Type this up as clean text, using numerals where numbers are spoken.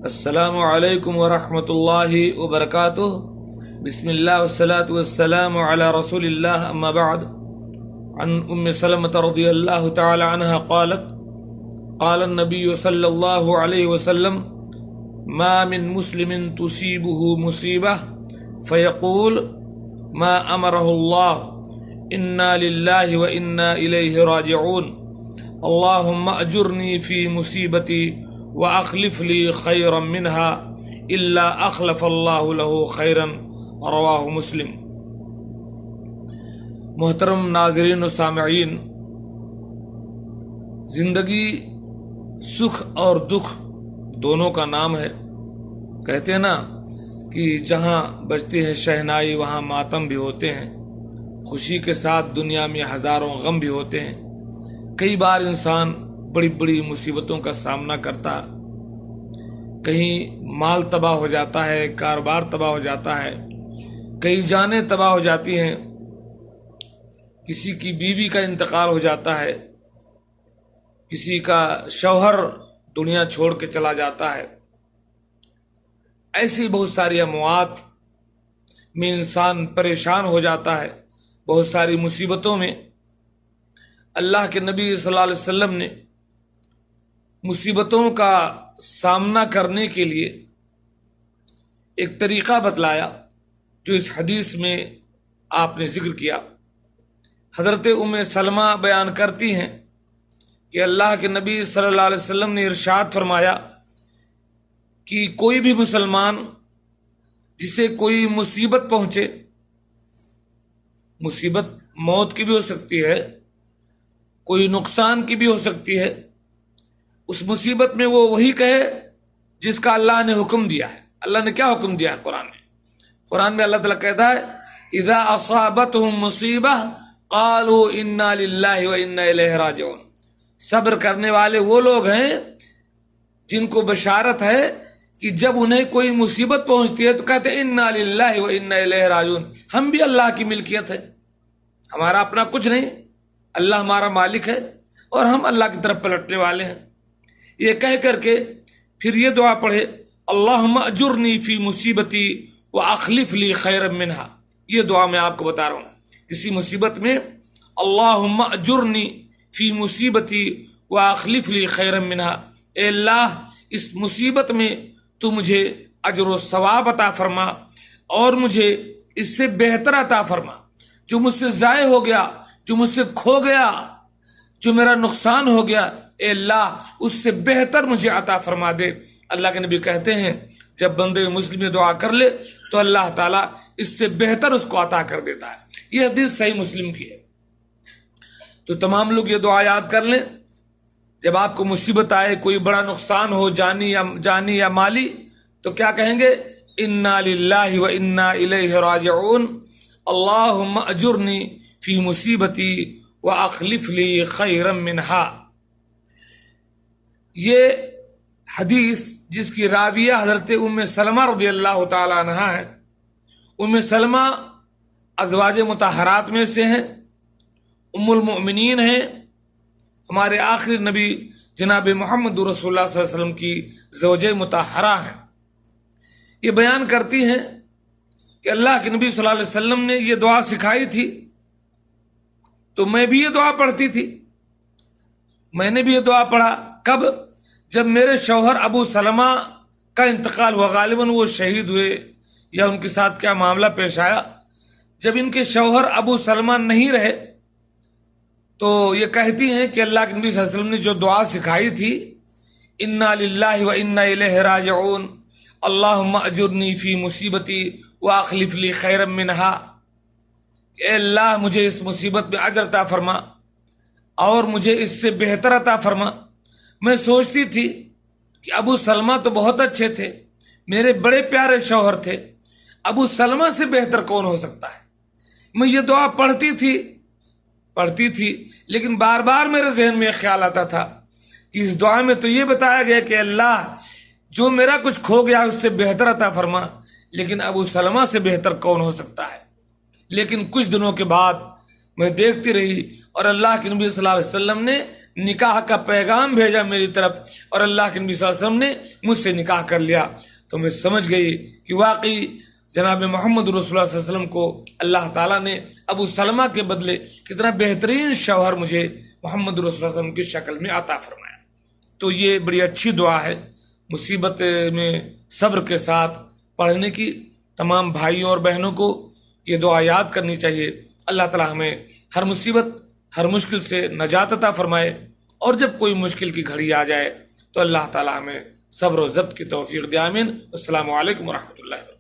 السلام علیکم ورحمۃ اللہ وبرکاتہ۔ بسم اللہ والصلاة والسلام علی رسول اللہ، اما بعد۔ عن ام سلمۃ رضی اللہ تعالی عنہا قالت قال النبی صلی اللہ علیہ وسلم ما من مسلم تصیبه مصیبہ فیقول ما امرہ اللہ انا للہ وانا الیہ راجعون اللہم اجرنی فی مصیبتی وَأَخْلِفْ لِي خَيْرًا مِّنْهَا إِلَّا أَخْلَفَ اللَّهُ لَهُ خَيْرًا رواہ مسلم۔ محترم ناظرین و سامعین، زندگی سکھ اور دکھ دونوں کا نام ہے۔ کہتے ہیں نا کہ جہاں بجتی ہے شہنائی وہاں ماتم بھی ہوتے ہیں، خوشی کے ساتھ دنیا میں ہزاروں غم بھی ہوتے ہیں۔ کئی بار انسان بڑی بڑی مصیبتوں کا سامنا کرتا، کہیں مال تباہ ہو جاتا ہے، کاروبار تباہ ہو جاتا ہے، کئی جانیں تباہ ہو جاتی ہیں، کسی کی بیوی کا انتقال ہو جاتا ہے، کسی کا شوہر دنیا چھوڑ کے چلا جاتا ہے۔ ایسی بہت ساری اموات میں انسان پریشان ہو جاتا ہے، بہت ساری مصیبتوں میں۔ اللہ کے نبی صلی اللہ علیہ وسلم نے مصیبتوں کا سامنا کرنے کے لیے ایک طریقہ بتلایا جو اس حدیث میں آپ نے ذکر کیا۔ حضرت ام سلمہ بیان کرتی ہیں کہ اللہ کے نبی صلی اللہ علیہ وسلم نے ارشاد فرمایا کہ کوئی بھی مسلمان جسے کوئی مصیبت پہنچے، مصیبت موت کی بھی ہو سکتی ہے، کوئی نقصان کی بھی ہو سکتی ہے، اس مصیبت میں وہ وہی کہے جس کا اللہ نے حکم دیا ہے۔ اللہ نے کیا حکم دیا ہے قرآن میں اللہ تعالیٰ کہتا ہے اذا اصابتهم مصیبہ قالوا انا للہ وانا الیہ راجعون۔ صبر کرنے والے وہ لوگ ہیں جن کو بشارت ہے کہ جب انہیں کوئی مصیبت پہنچتی ہے تو کہتے ہیں انا للہ وانا الیہ راجعون، ہم بھی اللہ کی ملکیت ہے، ہمارا اپنا کچھ نہیں، اللہ ہمارا مالک ہے اور ہم اللہ کی طرف پلٹنے والے ہیں۔ یہ کہہ کر کے پھر یہ دعا پڑھے اللہم اجرنی فی مصیبتی واخلف لی خیرا منہا۔ یہ دعا میں آپ کو بتا رہا ہوں، کسی مصیبت میں اللہم اجرنی فی مصیبتی واخلف لی خیرا منہا، اے اللہ اس مصیبت میں تو مجھے اجر و ثواب عطا فرما اور مجھے اس سے بہتر عطا فرما، جو مجھ سے ضائع ہو گیا، جو مجھ سے کھو گیا، جو میرا نقصان ہو گیا، اے اللہ اس سے بہتر مجھے عطا فرما دے۔ اللہ کے نبی کہتے ہیں جب بندے مسلم دعا کر لے تو اللہ تعالیٰ اس سے بہتر اس کو عطا کر دیتا ہے۔ یہ حدیث صحیح مسلم کی ہے۔ تو تمام لوگ یہ دعا یاد کر لیں، جب آپ کو مصیبت آئے، کوئی بڑا نقصان ہو جانی یا مالی، تو کیا کہیں گے؟ انا للہ وانا الیہ راجعون اللہم اجرنی فی مصیبتی واخلف لی خیرا منہا۔ یہ حدیث جس کی راویہ حضرت ام سلمہ رضی اللہ تعالی عنہ ہے، ام سلمہ ازواج مطہرات میں سے ہیں، ام المؤمنین ہیں، ہمارے آخری نبی جناب محمد رسول اللہ صلی اللہ علیہ وسلم کی زوجہ مطہرہ ہیں۔ یہ بیان کرتی ہیں کہ اللہ کے نبی صلی اللہ علیہ وسلم نے یہ دعا سکھائی تھی تو میں بھی یہ دعا پڑھتی تھی، میں نے بھی یہ دعا پڑھا۔ کب؟ جب میرے شوہر ابو سلمہ کا انتقال ہوا، غالباً وہ شہید ہوئے یا ان کے ساتھ کیا معاملہ پیش آیا، جب ان کے شوہر ابو سلمہ نہیں رہے تو یہ کہتی ہیں کہ اللہ کے نبی صلی اللہ علیہ وسلم نے جو دعا سکھائی تھی انا للہ وانا الیہ راجعون اللہم اجرنی فی مصیبتی واخلف لی خیرا منہا، اے اللہ مجھے اس مصیبت میں اجر عطا فرما اور مجھے اس سے بہتر عطا فرما۔ میں سوچتی تھی کہ ابو سلمہ تو بہت اچھے تھے، میرے بڑے پیارے شوہر تھے، ابو سلمہ سے بہتر کون ہو سکتا ہے؟ میں یہ دعا پڑھتی تھی لیکن بار بار میرے ذہن میں خیال آتا تھا کہ اس دعا میں تو یہ بتایا گیا کہ اللہ جو میرا کچھ کھو گیا اس سے بہتر عطا فرما، لیکن ابو سلمہ سے بہتر کون ہو سکتا ہے؟ لیکن کچھ دنوں کے بعد میں دیکھتی رہی اور اللہ کے نبی صلی اللہ علیہ وسلم نے نکاح کا پیغام بھیجا میری طرف اور اللہ کے نبی صلی اللہ علیہ وسلم نے مجھ سے نکاح کر لیا، تو میں سمجھ گئی کہ واقعی جناب محمد رسول اللہ صلی اللہ علیہ وسلم کو اللہ تعالیٰ نے ابو سلمہ کے بدلے کتنا بہترین شوہر مجھے محمد رسول اللہ صلی اللہ علیہ وسلم کی شکل میں عطا فرمایا۔ تو یہ بڑی اچھی دعا ہے، مصیبت میں صبر کے ساتھ پڑھنے کی۔ تمام بھائیوں اور بہنوں کو یہ دعا یاد کرنی چاہیے۔ اللہ تعالیٰ ہمیں ہر مصیبت، ہر مشکل سے نجات عطا فرمائے، اور جب کوئی مشکل کی گھڑی آ جائے تو اللہ تعالیٰ ہمیں صبر و ضبط کی توفیق دے۔ آمین۔ السلام علیکم ورحمۃ اللہ۔